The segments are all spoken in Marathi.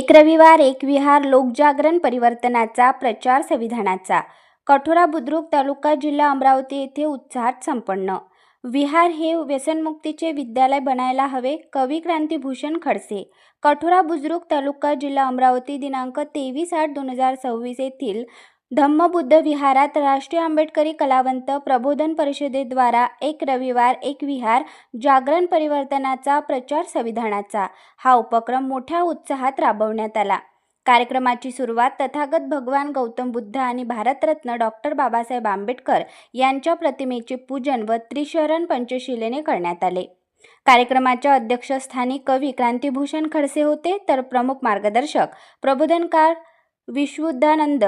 एक रविवार एक विहार लोकजागरण परिवर्तनाचा प्रचार संविधानाचा कठोरा बुद्रुक तालुका जिल्हा अमरावती येथे उत्साहात संपन्न। विहार हे व्यसनमुक्तीचे विद्यालय बनायला हवे। कवी क्रांतिभूषण खडसे। कठोरा बुद्रुक तालुका जिल्हा अमरावती दिनांक 23/8/2026 येथील धम्मबुद्ध विहारात राष्ट्रीय आंबेडकरी कलावंत प्रबोधन परिषदेद्वारा एक रविवार एक विहार जागरण परिवर्तनाचा प्रचार संविधानाचा हा उपक्रम मोठ्या उत्साहात राबवण्यात आला। कार्यक्रमाची सुरुवात तथागत भगवान गौतम बुद्ध आणि भारतरत्न डॉक्टर बाबासाहेब आंबेडकर यांच्या प्रतिमेचे पूजन व त्रिशरण पंचशिलेने करण्यात आले। कार्यक्रमाच्या अध्यक्षस्थानी कवी क्रांतिभूषण खडसे होते, तर प्रमुख मार्गदर्शक प्रबोधनकार विश्वुदानंद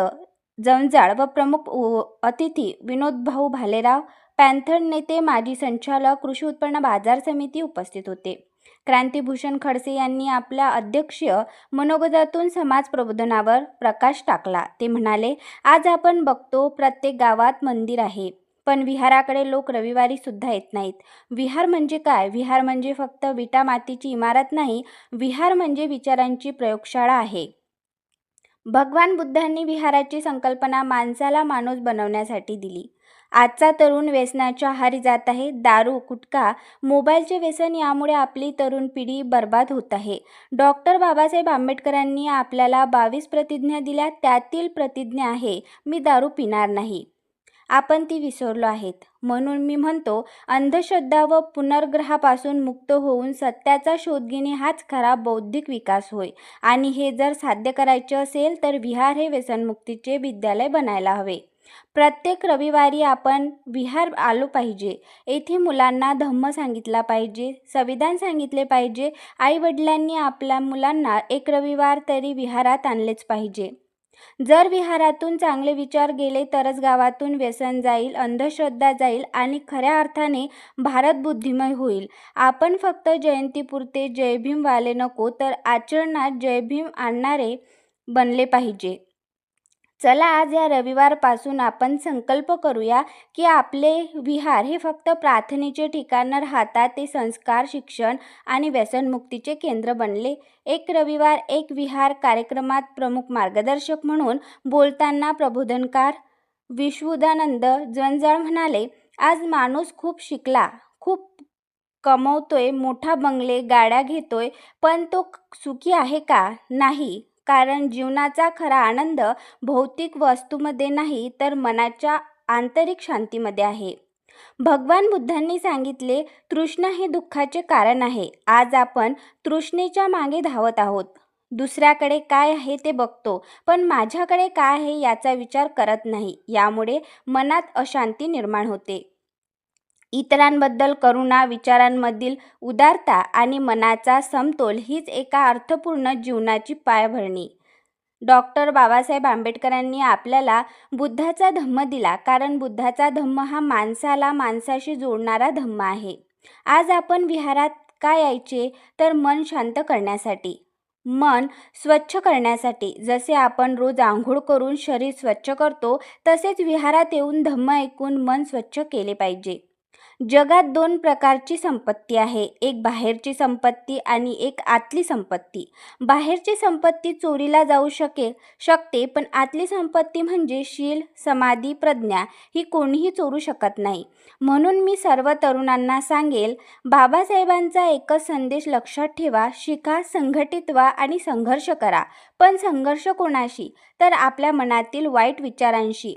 जंजाळ व प्रमुख अतिथी विनोदभाऊ भालेराव, पॅन्थर नेते, माजी संचालक, कृषी उत्पन्न बाजार समिती उपस्थित होते। क्रांतिभूषण खडसे यांनी आपल्या अध्यक्षीय मनोगतातून समाज प्रबोधनावर प्रकाश टाकला। ते म्हणाले, आज आपण बघतो प्रत्येक गावात मंदिर आहे, पण विहाराकडे लोक रविवारी सुद्धा येत नाहीत। विहार म्हणजे काय? विहार म्हणजे फक्त विटा मातीची इमारत नाही, विहार म्हणजे विचारांची प्रयोगशाळा आहे। भगवान बुद्धांनी विहाराची संकल्पना माणसाला माणूस बनवण्यासाठी दिली। आजचा तरुण व्यसनाच्या आहारी जात आहे। दारू, गुटखा, मोबाईलचे व्यसन यामुळे आपली तरुण पिढी बर्बाद होत आहे। डॉक्टर बाबासाहेब आंबेडकरांनी आपल्याला 22 प्रतिज्ञा दिल्या, त्यातील प्रतिज्ञा आहे, मी दारू पिणार नाही। आपण ती विसरलो आहेत। म्हणून मी म्हणतो, अंधश्रद्धा व पुनर्ग्रहापासून मुक्त होऊन सत्याचा शोध घेणे हाच खरा बौद्धिक विकास होय। आणि हे जर साध्य करायचे असेल तर विहार हे व्यसनमुक्तीचे विद्यालय बनायला हवे। प्रत्येक रविवारी आपण विहार आलो पाहिजे। येथे मुलांना धम्म सांगितला पाहिजे, संविधान सांगितले पाहिजे। आई वडिलांनी आपल्या मुलांना एक रविवार तरी विहारात आणलेच पाहिजे। जर विहारातून चांगले विचार गेले तरच गावातून व्यसन जाईल, अंधश्रद्धा जाईल आणि खऱ्या अर्थाने भारत बुद्धिमय होईल। आपण फक्त जयंतीपुरते जय भीम वाले नको, तर आचरणात जय भीम आणणारे बनले पाहिजे। चला, आज या रविवारपासून आपण संकल्प करूया की आपले विहार हे फक्त प्रार्थनेचे ठिकाण न राहता ते संस्कार, शिक्षण आणि व्यसनमुक्तीचे केंद्र बनले। एक रविवार एक विहार कार्यक्रमात प्रमुख मार्गदर्शक म्हणून बोलताना प्रबोधनकार विश्वुदानंद जंजाळ म्हणाले, आज माणूस खूप शिकला, खूप कमवतोय, मोठा बंगले, गाड्या घेतोय, पण तो सुखी आहे का? नाही। कारण जीवनाचा खरा आनंद भौतिक वस्तूंमध्ये नाही, तर मनाच्या आंतरिक शांतीमध्ये आहे। भगवान बुद्धांनी सांगितले, तृष्णा हे दुःखाचे कारण आहे। आज आपण तृष्णेच्या मागे धावत आहोत। दुसऱ्याकडे काय आहे ते बघतो, पण माझ्याकडे काय आहे याचा विचार करत नाही। यामुळे मनात अशांती निर्माण होते। इतरांबद्दल करुणा, विचारांमधील उदारता आणि मनाचा समतोल हीच एका अर्थपूर्ण जीवनाची पायाभरणी। डॉक्टर बाबासाहेब आंबेडकरांनी आपल्याला बुद्धाचा धम्म दिला, कारण बुद्धाचा धम्म हा माणसाला माणसाशी जोडणारा धम्म आहे। आज आपण विहारात का यायचे? तर मन शांत करण्यासाठी, मन स्वच्छ करण्यासाठी। जसे आपण रोज आंघोळ करून शरीर स्वच्छ करतो, तसेच विहारात येऊन धम्म ऐकून मन स्वच्छ केले पाहिजे। जगात दोन प्रकारची संपत्ती आहे, एक बाहेरची संपत्ती आणि एक आतली संपत्ती। बाहेरची संपत्ती चोरीला जाऊ शकते, पण आतली संपत्ती म्हणजे शील, समाधी, प्रज्ञा ही कोणीही चोरू शकत नाही। म्हणून मी सर्व तरुणांना सांगेल, बाबासाहेबांचा एकच संदेश लक्षात ठेवा, शिका, संघटित व्हा आणि संघर्ष करा। पण संघर्ष कोणाशी? तर आपल्या मनातील वाईट विचारांशी।